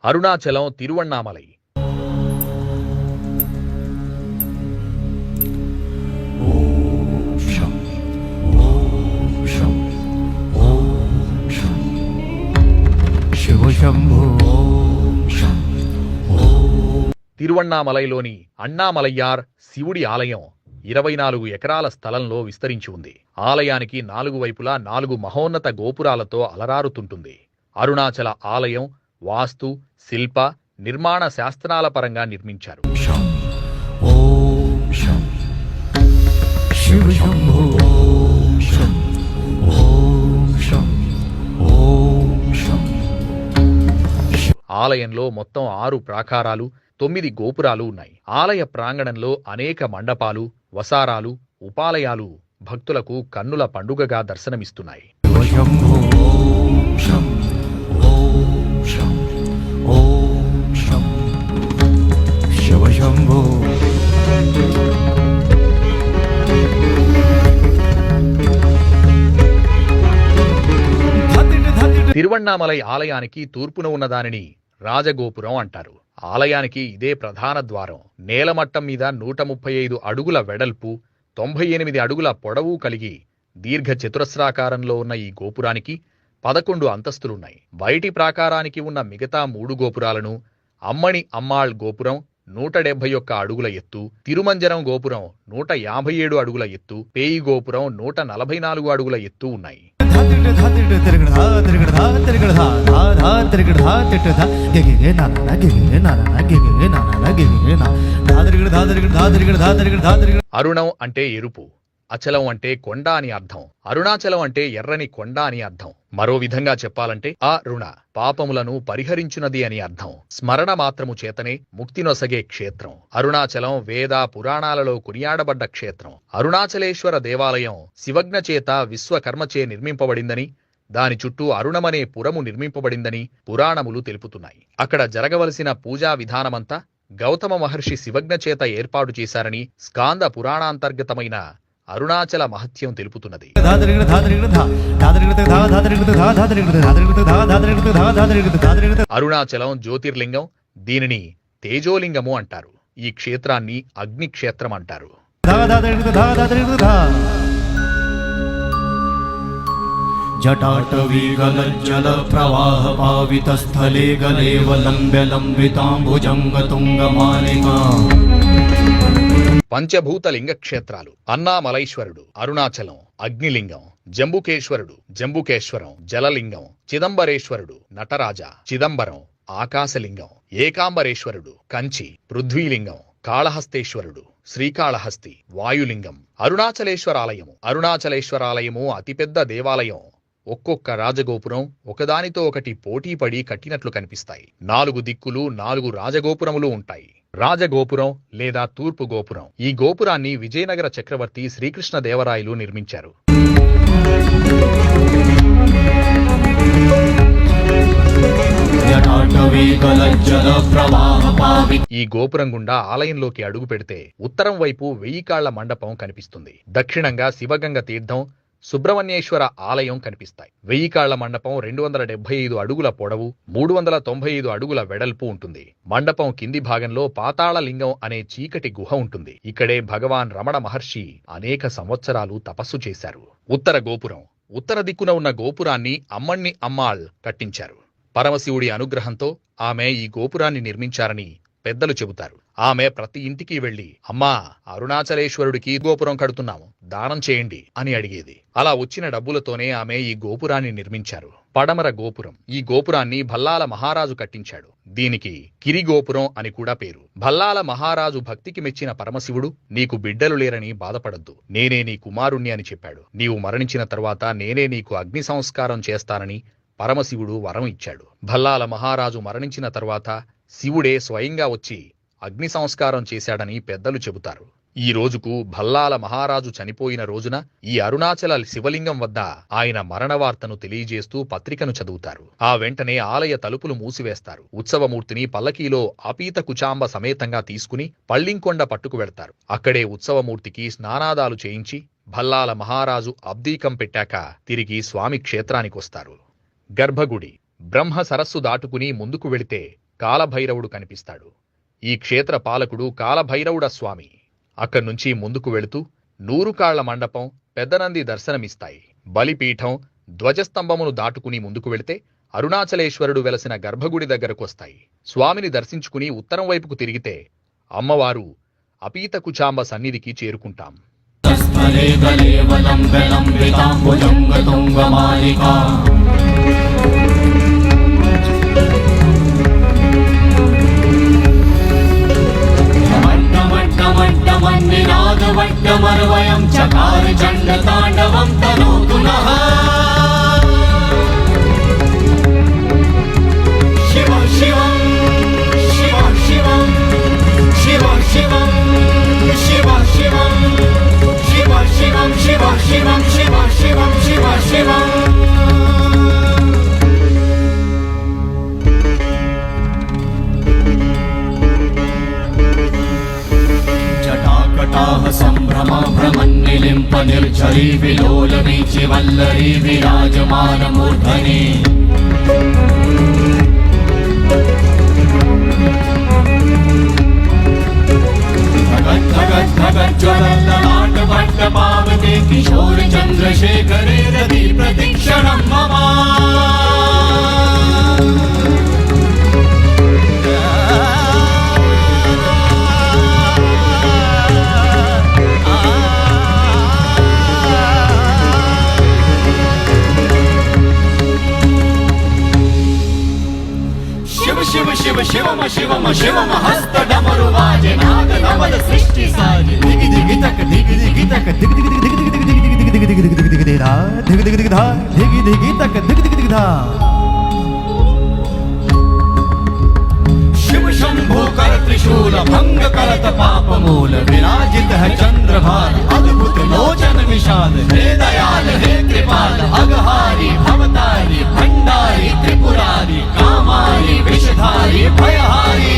అరుణాచలం తిరువణ్ణామలై. తిరువణ్ణామలైలోని అన్నామలయ్యార్ శివుడి ఆలయం 24 ఎకరాల స్థలంలో విస్తరించి ఉంది. ఆలయానికి 4 వైపులా 4 మహోన్నత గోపురాలతో అలరారుతుంటుంది. అరుణాచల ఆలయం వాస్తు, శిల్ప, నిర్మాణ శాస్త్రాల పరంగా నిర్మించారు. ఆలయంలో మొత్తం 6 ప్రాకారాలు, 9 గోపురాలు ఉన్నాయి. ఆలయ ప్రాంగణంలో అనేక మండపాలు, వసారాలు, ఉపాలయాలు భక్తులకు కన్నుల పండుగగా దర్శనమిస్తున్నాయి. తిరువణ్ణామలై ఆలయానికి తూర్పున ఉన్నదానిని రాజగోపురం అంటారు. ఆలయానికి ఇదే ప్రధాన ద్వారం. నేలమట్టం మీద 135 అడుగుల వెడల్పు, 98 అడుగుల పొడవు కలిగి దీర్ఘ చతురస్రాకారంలో ఉన్న ఈ గోపురానికి 11 అంతస్తులున్నాయి. బయటి ప్రాకారానికి ఉన్న మిగతా 3 గోపురాలను అమ్మణి అమ్మాళ్ గోపురం 171 అడుగుల ఎత్తు, తిరుమంజనం గోపురం 157 అడుగుల ఎత్తు, పేయి గోపురం 144 అడుగుల ఎత్తు ఉన్నాయి. అరుణం అంటే ఎరుపు, అచలం అంటే కొండ అని అర్థం. అరుణాచలం అంటే ఎర్రని కొండ అని అర్థం. మరో విధంగా చెప్పాలంటే అరుణ పాపములను పరిహరించునది అని అర్థం. స్మరణ మాత్రము చేతనే ముక్తినొసగే క్షేత్రం. అరుణాచలం వేద పురాణాలలో కొనియాడబడ్డ క్షేత్రం. అరుణాచలేశ్వర దేవాలయం శివజ్ఞ చేత విశ్వకర్మచే నిర్మింపబడిందని, దాని చుట్టూ అరుణమనే పురము నిర్మింపబడిందని పురాణములు తెలుపుతున్నాయి. అక్కడ జరగవలసిన పూజా విధానమంతా గౌతమ మహర్షి శివజ్ఞ చేత ఏర్పాటు చేశారని స్కాంద పురాణాంతర్గతమైన అరుణాచల మహత్యం తెలుపుతున్నది. అరుణాచలం జ్యోతిర్లింగం, దీనిని తేజోలింగము అంటారు. ఈ క్షేత్రాన్ని అగ్నిక్షేత్రం అంటారు. జటాటవీగలజ్జల ప్రవాహ పావిత స్థలే గలేవలంబ్య లంబితాంబుజంగతుంగమాలికా. పంచభూత లింగ క్షేత్రాలు: అన్నామలైశ్వరుడు అరుణాచలం, అగ్నిలింగం; జంబుకేశ్వరుడు జంబుకేశ్వరం జలలింగం; చిదంబరేశ్వరుడు నటరాజ చిదంబరం ఆకాశలింగం; ఏకాంబరేశ్వరుడు కంచి పృథ్వీలింగం; కాళహస్తేశ్వరుడు శ్రీకాళహస్తి వాయులింగం. అరుణాచలేశ్వరాలయము అరుణాచలేశ్వరాలయము అతిపెద్ద దేవాలయం. ఒక్కొక్క రాజగోపురం ఒకదానితో ఒకటి పోటీపడి కట్టినట్లు కనిపిస్తాయి. 4 దిక్కులు 4 రాజగోపురములు ఉంటాయి. రాజగోపురం లేదా తూర్పు గోపురం. ఈ గోపురాన్ని విజయనగర చక్రవర్తి శ్రీకృష్ణదేవరాయలు నిర్మించారు. ఈ గోపురం గుండా ఆలయంలోకి అడుగు పెడితే ఉత్తరం వైపు 1000 కాళ్ల మండపం కనిపిస్తుంది. దక్షిణంగా శివగంగ తీర్థం, సుబ్రహ్మణ్యేశ్వర ఆలయం కనిపిస్తాయి. 1000 కాళ్ల మండపం 275 అడుగుల పొడవు, 395 అడుగుల వెడల్పు ఉంటుంది. మండపం కింది భాగంలో పాతాళ లింగం అనే చీకటి గుహ ఉంటుంది. ఇక్కడే భగవాన్ రమణ మహర్షి అనేక సంవత్సరాలు తపస్సు చేశారు. ఉత్తర గోపురం. ఉత్తర దిక్కున ఉన్న గోపురాన్ని అమ్మణ్ణి అమ్మాళ్ కట్టించారు. పరమశివుడి అనుగ్రహంతో ఆమె ఈ గోపురాన్ని నిర్మించారని పెద్దలు చెబుతారు. ఆమె ప్రతి ఇంటికి వెళ్లి, అమ్మా, అరుణాచలేశ్వరుడికి గోపురం కడుతున్నాము, దానం చేయండి అని అడిగేది. అలా వచ్చిన డబ్బులతోనే ఆమె ఈ గోపురాన్ని నిర్మించారు. పడమర గోపురం. ఈ గోపురాన్ని భల్లాల మహారాజు కట్టించాడు. దీనికి కిరిగోపురం అని కూడా పేరు. భల్లాల మహారాజు భక్తికి మెచ్చిన పరమశివుడు, నీకు బిడ్డలు లేరని బాధపడద్దు, నేనే నీ కుమారుణ్ణి అని చెప్పాడు. నీవు మరణించిన తర్వాత నేనే నీకు అగ్ని సంస్కారం చేస్తానని పరమశివుడు వరం ఇచ్చాడు. భల్లాల మహారాజు మరణించిన తర్వాత శివుడే స్వయంగా వచ్చి అగ్ని సంస్కారం చేశాడని పెద్దలు చెబుతారు. ఈ రోజుకు భల్లాల మహారాజు చనిపోయిన రోజున ఈ అరుణాచల శివలింగం వద్ద ఆయన మరణ వార్తను తెలియజేస్తూ పత్రికను చదువుతారు. ఆ వెంటనే ఆలయ తలుపులు మూసివేస్తారు. ఉత్సవమూర్తిని పల్లకీలో ఆపీత కుచాంబ సమేతంగా తీసుకుని పళ్ళింకొండ పట్టుకు వెళ్తారు. అక్కడే ఉత్సవమూర్తికి స్నానాదాలు చేయించి భల్లాల మహారాజు అబ్దీకం పెట్టాక తిరిగి స్వామి క్షేత్రానికొస్తారు. గర్భగుడి. బ్రహ్మ సరస్సు దాటుకుని ముందుకు వెళితే కాలభైరవుడు కనిపిస్తాడు. ఈ క్షేత్ర పాలకుడు కాలభైరవుడ స్వామి. అక్కడ్నుంచి ముందుకు వెళుతూ నూరుకాళ్ల మండపం, పెద్దనంది దర్శనమిస్తాయి. బలిపీఠం, ధ్వజస్తంభమును దాటుకుని ముందుకు వెళితే అరుణాచలేశ్వరుడు వెలసిన గర్భగుడి దగ్గరకొస్తాయి. స్వామిని దర్శించుకుని ఉత్తరం వైపుకు తిరిగితే అమ్మవారు అపీత కుచాంబ సన్నిధికి చేరుకుంటాం. మన్నినాదవడ్డమరవయం చకార చండ తాండవం తనోతునః శివ శివం శివ శివం శివ శివం శివ శివం శివ శివం శివ శివం శివ శివం శివ శివం సంభ్రమ భ్రమన్నిలింప నిర్ఝరీ విలోల వీచి వల్లరీ విరాజమాన మూర్ధని జ్వలల్లలాటపట్ట పావతే కిశోర చంద్రశేఖరే రది ప్రతిక్షణం మమ శివ శివ శివమ శివమ శివమ హస్త డమరు వాజే నాద నవల సృష్టి సాజి దిగి దిగి తక దిగి దిగి తక దిగి దిగి దిగి దిగి దిగి దిగి దిగి దిగి దిగి దిగి దిగి దా దిగి దిగి దిగి దా దిగి దిగి తక దిగి దిగి దిగి దా శివ శంభో కర త్రిశూల భంగ కరత పాప మూల విరాజిత హై చంద్రభార అద్భుత లోచన విషాద హే దయాల హే కృపాల అగహారి భవతారి భండారి త్రిపురారి కామారి విషధారి భయహారి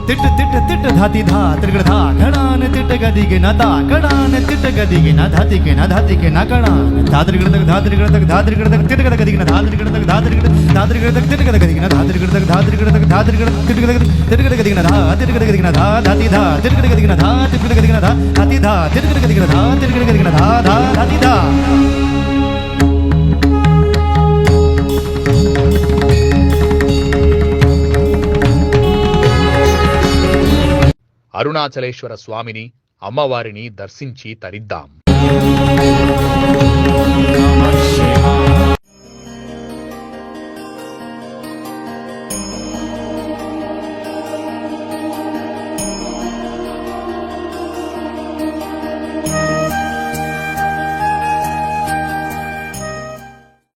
తిట్ట తిట్ట తిట్ట ధాతి ధా త్రిగడ ధా ఘడాన తిట్ట గదిగే నదా కడాన తిట్ట గదిగే నా ధాతికే నా ధాతికే నా కడాన ధాత్రిగడ తక ధాత్రిగడ తక ధాత్రిగడ తక తిట్ట గద గదిగే నా ధాత్రిగడ తక ధాత్రిగడ ధాత్రిగడ తక తిట్ట గద గదిగే నా ధాత్రిగడ తక ధాత్రిగడ తక ధాత్రిగడ తిట్ట గద తిట్ట గద గదిగే నా ధా తిట్ట గద గదిగే నా ధా ధాతి ధా తిట్ట గద గదిగే నా ధా తిట్ట గద గదిగే నా ధా ధాతి ధా తిట్ట గద గదిగే నా ధా తిట్ట గద గదిగే నా ధా ధా ధాతి ధా అరుణాచలేశ్వర స్వామిని, అమ్మవారిని దర్శించి తరిద్దాం.